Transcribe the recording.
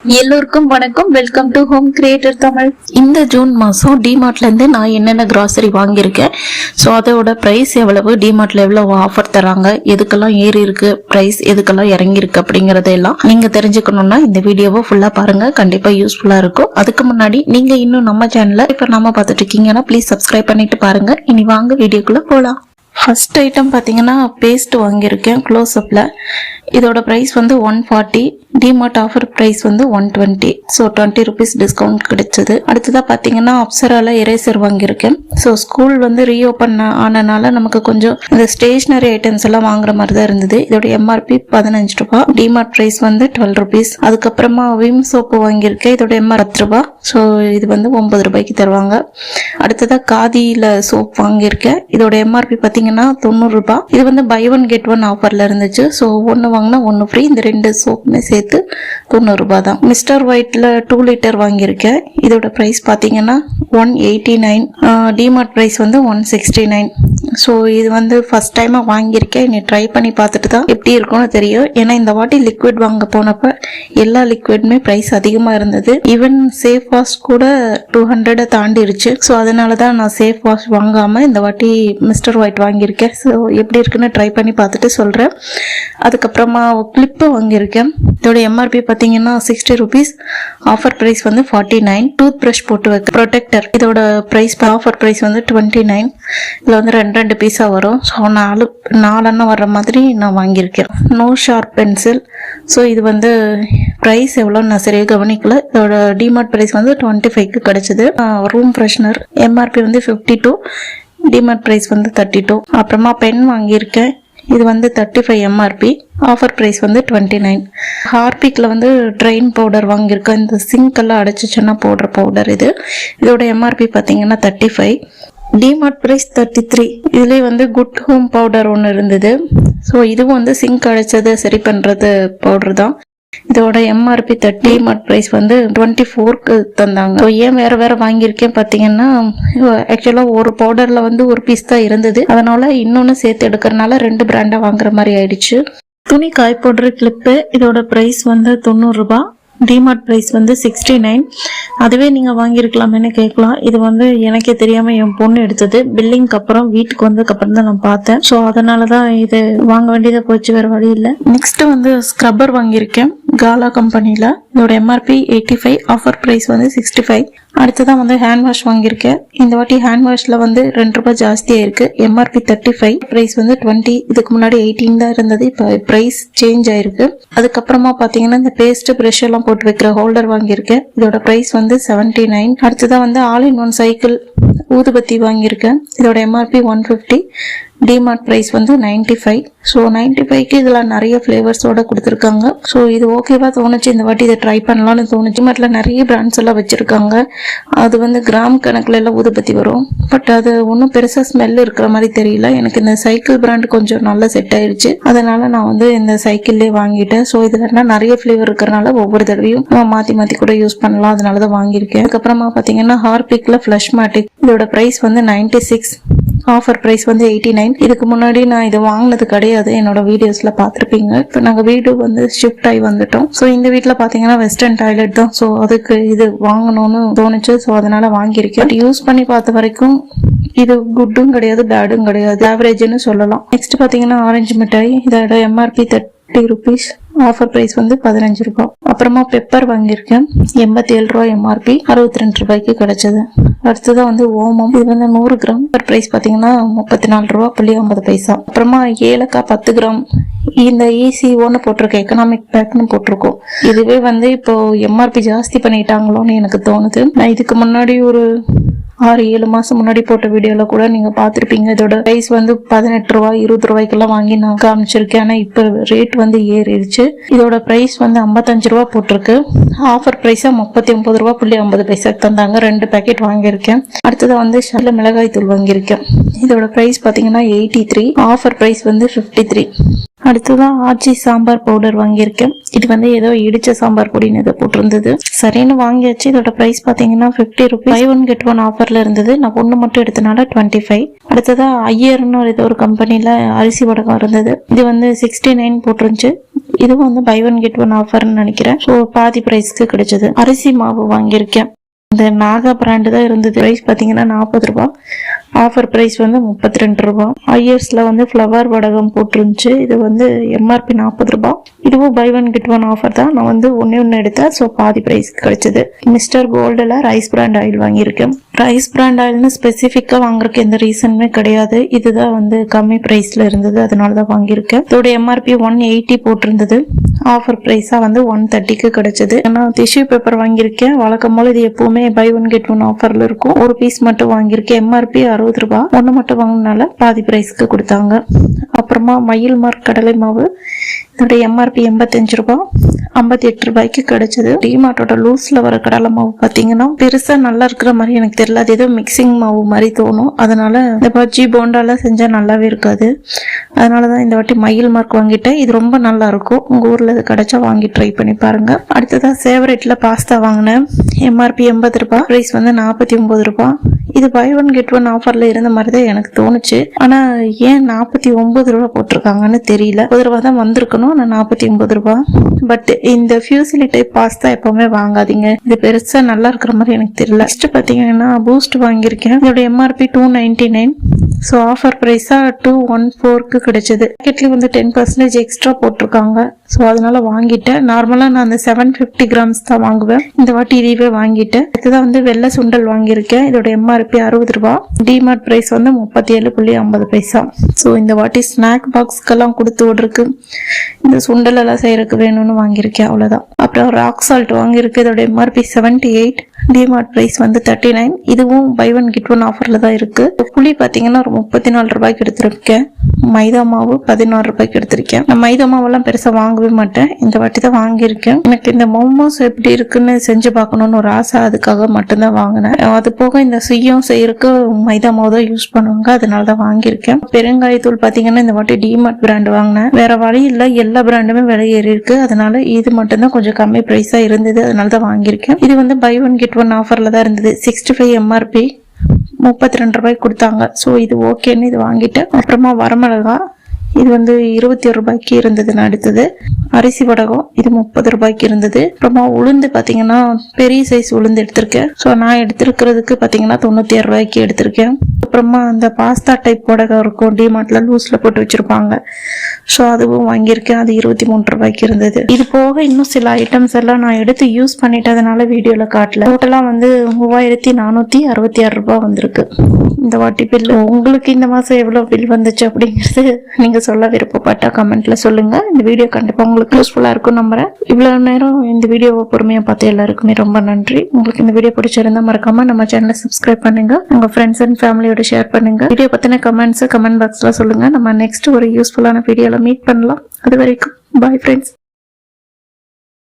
எல்லோருக்கும் வணக்கம். Welcome to home creator Tamil. இந்த ஜூன் மாதம் டிமார்ட்ல இருந்து நான் என்னென்ன கிராசரி வாங்கியிருக்கேன், ஸோ அதோட ப்ரைஸ் எவ்வளவு, டிமார்ட்ல எவ்வளவு ஆஃபர் தராங்க, எதுக்கெல்லாம் ஏறி இருக்கு ப்ரைஸ், எதுக்கெல்லாம் இறங்கி இருக்கு அப்படிங்கறதெல்லாம் நீங்க தெரிஞ்சுக்கணும்னா இந்த வீடியோவை ஃபுல்லா பாருங்க. கண்டிப்பா யூஸ்ஃபுல்லா இருக்கும். அதுக்கு முன்னாடி நீங்க இன்னும் நம்ம சேனலை இப்ப நாம பார்த்துட்டு இருக்கீங்கன்னா ப்ளீஸ் சப்ஸ்கிரைப் பண்ணிட்டு பாருங்க. இனி வாங்க வீடியோக்குள்ள போலாம். ஃபர்ஸ்ட் ஐட்டம் பார்த்தீங்கன்னா பேஸ்ட் வாங்கியிருக்கேன் க்ளோஸ் அப்ல. இதோட ப்ரைஸ் வந்து 140, டிமார்ட் ஆஃபர் ப்ரைஸ் வந்து 120, ஸோ 20 ருபீஸ் டிஸ்கவுண்ட் கிடைச்சது. அடுத்ததாக பார்த்தீங்கன்னா அப்சரால எரேசர் வாங்கியிருக்கேன். ஸோ ஸ்கூல் வந்து ரீஓப்பன் ஆனனால நமக்கு கொஞ்சம் இந்த ஸ்டேஷ்னரி ஐட்டம்ஸ் எல்லாம் வாங்குற மாதிரி தான் இருந்தது. இதோட எம்ஆர்பி 15 ரூபாய், டிமார்ட் ப்ரைஸ் வந்து 12 ருபீஸ். அதுக்கப்புறமா விம் சோப்பு வாங்கியிருக்கேன். இதோட எம்ஆர் 10 ரூபாய், ஸோ இது வந்து 9 ரூபாய்க்கு தருவாங்க. அடுத்ததாக காதியில சோப் வாங்கியிருக்கேன். இதோட எம்ஆர்பி பார்த்தீங்கன்னா 90 ரூபாய். இது வந்து பை ஒன் கெட் ஒன் ஆஃபர்ல இருந்துச்சு. ஸோ ஒன்று வாங்கினா ஒன்று ஃப்ரீ. இந்த ரெண்டு சோப்புமே சேர்த்து 90 ரூபாய் தான். மிஸ்டர் ஒயிட்ல 2 லிட்டர் வாங்கியிருக்கேன். இதோட பிரைஸ் பார்த்தீங்கன்னா 189, டிமார்ட் பிரைஸ் வந்து 169. ஸோ இது வந்து ஃபர்ஸ்ட் டைமாக வாங்கியிருக்கேன். நீ ட்ரை பண்ணி பார்த்துட்டு தான் எப்படி இருக்கும்னு தெரியும். ஏன்னா இந்த வாட்டி லிக்விட் வாங்க போனப்ப எல்லா லிக்விடுமே ப்ரைஸ் அதிகமாக இருந்தது. ஈவன் சேஃப் வாஷ் கூட 200 தாண்டிருச்சு. ஸோ அதனால தான் நான் சேஃப் வாஷ் வாங்காமல் இந்த வாட்டி மிஸ்டர் ஒயிட் வாங்கியிருக்கேன். ஸோ எப்படி இருக்குன்னு ட்ரை பண்ணி பார்த்துட்டு சொல்கிறேன். அதுக்கப்புறமா கிளிப்பு வாங்கியிருக்கேன். இதோட எம்ஆர்பி பார்த்தீங்கன்னா 60 ருபீஸ், ஆஃபர் ப்ரைஸ் வந்து 49. டூத் ப்ரஷ் போட்டு வைக்க ப்ரொடெக்டர், இதோட ப்ரைஸ் ஆஃபர் ப்ரைஸ் வந்து 29. இதில் வந்து ரெண்டு பீஸாக வரும். ஸோ 4 வர்ற மாதிரி நான் வாங்கியிருக்கேன். No sharp pencil. ஸோ இது வந்து ப்ரைஸ் எவ்வளோன்னு நான் சரியாக கவனிக்கல. இதோட டிமார்ட் ப்ரைஸ் வந்து 25க்கு கிடைச்சது. ரூம் ஃப்ரெஷ்னர் எம்ஆர்பி வந்து 52, டிமார்ட் ப்ரைஸ் வந்து 32. அப்புறமா பென் வாங்கியிருக்கேன். இது வந்து 35 எம்ஆர்பி, ஆஃபர் ப்ரைஸ் வந்து 29. ஹார்பிக்ல வந்து ட்ரெயின் பவுடர் வாங்கியிருக்கேன். இந்த சிங்க் எல்லாம் அடைச்சிச்சுன்னா போடுற பவுடர் இது. இதோட எம்ஆர்பி பார்த்தீங்கன்னா 35, டிமார்ட் ப்ரைஸ் 33. இதுலேயே வந்து குட் ஹோம் பவுடர் ஒன்று இருந்தது. ஸோ இதுவும் வந்து சிங்க் அடைச்சதை சரி பண்ணுறது பவுடர் தான். இதோட எம்ஆர்பி 30, டிமார்ட் ப்ரைஸ் வந்து 24க்கு தந்தாங்க. ஸோ ஏன் வேற வாங்கியிருக்கேன் பார்த்தீங்கன்னா, ஆக்சுவலாக ஒரு பவுடர்ல வந்து ஒரு பீஸ் தான் இருந்தது. அதனால இன்னொன்று சேர்த்து எடுக்கிறதுனால 2 பிராண்டா வாங்குற மாதிரி ஆயிடுச்சு. துணி காய் போடுற கிளிப்பு, இதோட ப்ரைஸ் வந்து 90 ரூபாய், டிமார்ட் ப்ரைஸ் வந்து 69. அதுவே நீங்கள் வாங்கியிருக்கலாமேன்னு கேட்கலாம். இது வந்து எனக்கே தெரியாமல் என் பொண்ணு எடுத்தது. பில்லிங்க்கு அப்புறம் வீட்டுக்கு வந்ததுக்கப்புறம் தான் நான் பார்த்தேன். ஸோ அதனால தான் இது வாங்க வேண்டியதை போச்சு, வேறு வழி இல்லை. நெக்ஸ்ட் வந்து ஸ்க்ரப்பர் வாங்கியிருக்கேன் காலா கம்பெனியில். இதோட எம்ஆர்பி 85, ஆஃபர் ப்ரைஸ் வந்து 65. அடுத்ததான் வந்து ஹேண்ட் வாஷ் வாங்கியிருக்கேன். இந்த வாட்டி ஹேண்ட் வாஷ்ல வந்து 2 ரூபாய் ஜாஸ்தியாக இருக்கு. எம்ஆர்பி 35, ப்ரைஸ் வந்து 20. இதுக்கு முன்னாடி 18 தான் இருந்தது. இப்போ ப்ரைஸ் சேஞ்ச் ஆயிருக்கு. அதுக்கப்புறமா பார்த்தீங்கன்னா இந்த பேஸ்ட் ப்ரஷ் எல்லாம் போட்டு வைக்கிற ஹோல்டர் வாங்கியிருக்கேன். இதோட ப்ரைஸ் வந்து 79. அடுத்ததான் வந்து ஆல் இன் ஒன் சைக்கிள் ஊதுபத்தி வாங்கியிருக்கேன். இதோட எம்ஆர்பி 150, டிமார்ட் ப்ரைஸ் வந்து 95. ஸோ 95க்கு இதில் நிறைய ஃப்ளேவர்ஸோட கொடுத்துருக்காங்க. ஸோ இது ஓகேவா தோணுச்சு. இந்த வாட்டி இதை ட்ரை பண்ணலாம்னு தோணுச்சு. டிமார்ட்டில் நிறைய பிராண்ட்ஸ் எல்லாம் வச்சுருக்காங்க. அது வந்து கிராம் கணக்கில் எல்லாம் ஊதுபத்தி வரும். பட் அது ஒன்றும் பெருசாக ஸ்மெல் இருக்கிற மாதிரி தெரியல. எனக்கு இந்த சைக்கிள் பிராண்ட் கொஞ்சம் நல்லா செட் ஆயிடுச்சு. அதனால நான் வந்து இந்த சைக்கிள்லேயே வாங்கிட்டேன். ஸோ இதில் நிறைய ஃப்ளேவர் இருக்கிறனால ஒவ்வொரு தடவையும் மாற்றி கூட யூஸ் பண்ணலாம். அதனால தான் வாங்கியிருக்கேன். அதுக்கப்புறமா பார்த்தீங்கன்னா ஹார்பிக்கில் ஃப்ளஷ் மேட்டிக், இதோட ப்ரைஸ் வந்து 96, ஆஃபர் ப்ரைஸ் வந்து 89. இதுக்கு முன்னாடி நான் இது வாங்கினது கிடையாது. என்னோட வீடியோஸ்ல பார்த்துருப்பீங்க. இப்போ நாங்கள் வீடு வந்து ஷிஃப்ட் ஆகி வந்துட்டோம். ஸோ இந்த வீட்டில் பார்த்தீங்கன்னா வெஸ்டர்ன் டாய்லெட் தான். ஸோ அதுக்கு இது வாங்கணும்னு தோணுச்சு. ஸோ அதனால வாங்கியிருக்கேன். யூஸ் பண்ணி பார்த்த வரைக்கும் இது குட்டும் கிடையாது, பேடும் கிடையாது, ஆவரேஜ்னு சொல்லலாம். நெக்ஸ்ட் பார்த்தீங்கன்னா ஆரஞ்சு மிட்டாய். இதோட எம்ஆர்பி 30 ருபீஸ், ஆஃபர் பிரைஸ் வந்து 15 ரூபாய். அப்புறமா பெப்பர் வாங்கியிருக்கேன். 87 ரூபாய் எம்ஆர்பி, 62 ரூபாய்க்கு கிடைச்சது. அடுத்ததான் வந்து ஓமம். இது வந்து 100 கிராம், பிரைஸ் பார்த்தீங்கன்னா 34 ரூபாய் 50 பைசா. அப்புறமா ஏலக்காய் 10 கிராம். இந்த ECOன்னு போட்டிருக்கேன், எக்கனாமிக் பேக்னு போட்டிருக்கோம். இதுவே வந்து இப்போ எம்ஆர்பி ஜாஸ்தி பண்ணிட்டாங்களோன்னு எனக்கு தோணுது. நான் இதுக்கு முன்னாடி ஒரு 6-7 மாசம் முன்னாடி போட்ட வீடியோல கூட நீங்க பாத்திருப்பீங்க. இதோட பிரைஸ் வந்து 18 ரூபாய் 20 ரூபாய்க்கெல்லாம் வாங்கி நான் காமிச்சிருக்கேன். ஆனா இப்ப ரேட் வந்து ஏறிடுச்சு. இதோட பிரைஸ் வந்து 55 ரூபாய் போட்டிருக்கு. ஆஃபர் பிரைஸா 39 ரூபாய் 50 பைசாக்கு தந்தாங்க. 2 பேக்கெட் வாங்கியிருக்கேன். அடுத்தது வந்து ஷல்ல மிளகாய் தூள் வாங்கியிருக்கேன். இதோட பிரைஸ் பாத்தீங்கன்னா 83, ஆஃபர் பிரைஸ் வந்து 53. அடுத்ததான் ஆச்சி சாம்பார் பவுடர் வாங்கியிருக்கேன். இது வந்து ஏதோ இடிச்ச சாம்பார் பொடின்னு ஏதோ போட்டிருந்தது. சரின்னு வாங்கியாச்சு. இதோட பிரைஸ் பாத்தீங்கன்னா 50 rupees. buy one get one ஆஃபர்ல இருந்தது. நான் ஒண்ணு மட்டும் எடுத்தனால 25. அடுத்ததா ஐயர்னு ஏதோ ஒரு கம்பெனில அரிசி வடகம் இருந்தது. இது வந்து 69 போட்டிருந்துச்சு. இதுவும் வந்து buy one get one ஆஃபர்னு நினைக்கிறேன். ஸோ பாதி பிரைஸ்க்கு கிடைச்சது. அரிசி மாவு வாங்கியிருக்கேன். இந்த நாகா பிராண்டு தான் இருந்தது. பிரைஸ் பாத்தீங்கன்னா 40 ரூபாய். ஆஃபர் பிரைஸ் வந்து 32 ரூபாய். ஐயர்ஸ்ல வந்து ஃப்ளவர் வடகம் போட்டிருந்துச்சு. இது வந்து எம்ஆர்பி 40 ரூபாய். இதுவும் buy one get one offer தான். நான் வந்து ஒன்னு எடுத்தேன். ஸோ பாதி பிரைஸ்க்கு கிடைச்சது. மிஸ்டர் கோல்டுல ரைஸ் பிராண்ட் ஆயில் வாங்கியிருக்கேன். ரைஸ் பிராண்ட் ஆயில்னு ஸ்பெசிஃபிக்கா வாங்குறதுக்கு எந்த ரீசனுமே கிடையாது. இதுதான் வந்து கம்மி பிரைஸ்ல இருந்தது, அதனாலதான் வாங்கியிருக்கேன். இதோட எம்ஆர்பி 180 போட்டிருந்தது. ஆஃபர் பிரைஸா வந்து 130க்கு கிடைச்சது. நான் டிஷ்யூ பேப்பர் வாங்கியிருக்கேன். வழக்கம் போல இது எப்பவுமே பை ஒன் கெட் ஒன் ஆஃபர்ல இருக்கும். ஒரு பீஸ் மட்டும் வாங்கியிருக்கேன். எம்ஆர்பி 60 ரூபாய். ஒன்னு மட்டும் வாங்கினால பாதி பிரைஸ்க்கு கொடுத்தாங்க. அப்புறமா மயில் மார்க் கடலை மாவு. இதோட எம்ஆர்பி 85 ரூபாய். 58 ரூபாய்க்கு கிடைச்சது. டிமார்ட்டோட லூஸ்ல வர கடலை மாவு பாத்தீங்கன்னா பெருசா நல்லா இருக்கிற மாதிரி எனக்கு தெரியல. அது ஏதோ மிக்சிங் மாவு மாதிரி தோணும். அதனால இந்த பஜ்ஜி போண்டாலாம் செஞ்சா நல்லாவே இருக்காது. அதனாலதான் இந்த வாட்டி மயில் மார்க் வாங்கிட்டேன். இது ரொம்ப நல்லா இருக்கும். உங்க ஊர்ல இது கிடைச்சா வாங்கி ட்ரை பண்ணி பாருங்க. அடுத்ததான் சேவரேட்ல பாஸ்தா வாங்கினேன். எம்ஆர்பி 80 ரூபாய். பிரைஸ் வந்து 49 ரூபாய். இது பை ஒன் கெட் ஒன் ஆஃபர்ல இருந்த மாதிரி தான் எனக்கு தோணுச்சு. ஆனா ஏன் 49 ரூபாய் போட்டிருக்காங்கன்னு தெரியல. 1 ரூபாய் தான் வந்திருக்கணும். 49 ரூபாய். பட் இந்த ஃபியூசிலி டைப் பாஸ்தா எப்பவுமே வாங்காதீங்க. இது பெருசா நல்லா இருக்கிற மாதிரி எனக்கு தெரியல. நெக்ஸ்ட் பாத்தீங்கன்னா பூஸ்ட் வாங்கியிருக்கேன். இதோட எம்ஆர்பி 299. ஸோ ஆஃபர் பிரைஸா 214க்கு கிடைச்சது. பாக்கெட்லயும் வந்து 10% எக்ஸ்ட்ரா போட்டிருக்காங்க. ஸோ அதனால வாங்கிட்டேன். நார்மலா நான் அந்த 750 கிராம்ஸ் தான் வாங்குவேன். இந்த வாட்டி இதுவே வாங்கிட்டேன். இதுதான் வந்து வெள்ளை சுண்டல் வாங்கியிருக்கேன். இதோட எம்ஆர்பி 60 ரூபாய். டிமார்ட் பிரைஸ் வந்து 37.50 பைசா. ஸோ இந்த வாட்டி ஸ்நாக் பாக்ஸ்க்கெல்லாம் கொடுத்து விடுறதுக்கு இந்த சுண்டல் எல்லாம் செய்யறதுக்கு வேணும்னு வாங்கியிருக்கேன். அவ்வளவுதான். அப்புறம் ராக் சால்ட் வாங்கியிருக்கு. இதோட எம்ஆர்பி 78. டிமார்ட் பிரைஸ் வந்து 39. இதுவும் பை ஒன் கெட் ஒன் ஆஃபர்ல தான் இருக்கு. புளி பாத்தீங்கன்னா 34 ரூபாய்க்கு எடுத்திருக்கேன். மைதா மாவு 16 ரூபாய்க்கு எடுத்திருக்கேன். நான் மைதா மாவெல்லாம் பெருசா வாங்கவே மாட்டேன். இந்த வாட்டி தான் வாங்கியிருக்கேன். எனக்கு இந்த மோமோஸ் எப்படி இருக்குன்னு செஞ்சு பார்க்கணும்னு ஒரு ஆசை. அதுக்காக மட்டும்தான் வாங்கினேன். அது போக இந்த சுயம் செய்யறதுக்கு மைதா மாவு தான் யூஸ் பண்ணுவாங்க. அதனாலதான் வாங்கியிருக்கேன். பெருங்காயத்தூள் பாத்தீங்கன்னா இந்த வாட்டி டிமார்ட் பிராண்ட் வாங்கினேன். வேற வழி இல்ல, எல்லா பிராண்டுமே விலை ஏறி இருக்கு. அதனால இது மட்டும்தான் கொஞ்சம் கம்மி பிரைஸா இருந்தது. அதனாலதான் வாங்கியிருக்கேன். இது வந்து பை ஒன் கெட் ஒன் ஆஃபர்ல தான் இருந்தது. 65 எம்ஆர்பி 32 ரூபாய்க்கு கொடுத்தாங்க. ஸோ இது ஓகேன்னு இது வாங்கிட்டேன். அப்புறமா வரமிளகா. இது வந்து 21 ரூபாய்க்கு இருந்தது. நான் எடுத்தது அரிசி வடகம். இது 30 ரூபாய்க்கு இருந்தது. அப்புறமா உளுந்து பாத்தீங்கன்னா பெரிய சைஸ் உளுந்து எடுத்திருக்கேன். ஸோ நான் எடுத்திருக்கிறதுக்கு பாத்தீங்கன்னா 96 ரூபாய்க்கு எடுத்திருக்கேன். அப்புறமா அந்த பாஸ்தா டைப் வடகம் இருக்கும். டிமார்ட்ல லூஸ்ல போட்டு வச்சிருப்பாங்க. ஸோ அதுவும் வாங்கியிருக்கேன். அது 23 ரூபாய்க்கு இருந்தது. இது போக இன்னும் சில ஐட்டம்ஸ் எல்லாம் நான் எடுத்து யூஸ் பண்ணிட்டதுனால வீடியோல காட்டல. டோட்டலா வந்து 3466 ரூபாய் வந்திருக்கு இந்த வாட்டி பில். உங்களுக்கு இந்த மாசம் எவ்வளவு பில் வந்துச்சு அப்படிங்கிறது நீங்க சொல்ல விருப்பப்பட்டா கமெண்ட்ல சொல்லுங்க. இந்த வீடியோ கண்டிப்பா உங்களுக்கு யூஸ்ஃபுல்லா இருக்கும் நம்புறேன். இவ்வளவு நேரம் இந்த வீடியோவை பொறுமையா பார்த்து எல்லாருக்குமே ரொம்ப நன்றி. உங்களுக்கு இந்த வீடியோ பிடிச்சிருந்தா மறக்காம நம்ம சேனலை சப்ஸ்கிரைப் பண்ணுங்க. உங்க ஃப்ரெண்ட்ஸ் அண்ட் ஃபேமிலியோட ஷேர் பண்ணுங்க. வீடியோ பத்தின கமெண்ட்ஸ் கமெண்ட் பாக்ஸ்ல சொல்லுங்க. நம்ம நெக்ஸ்ட் ஒரு யூஸ்ஃபுல்லான வீடியோல மீட் பண்ணலாம். அது வரைக்கும் பாய் ஃப்ரெண்ட்ஸ்.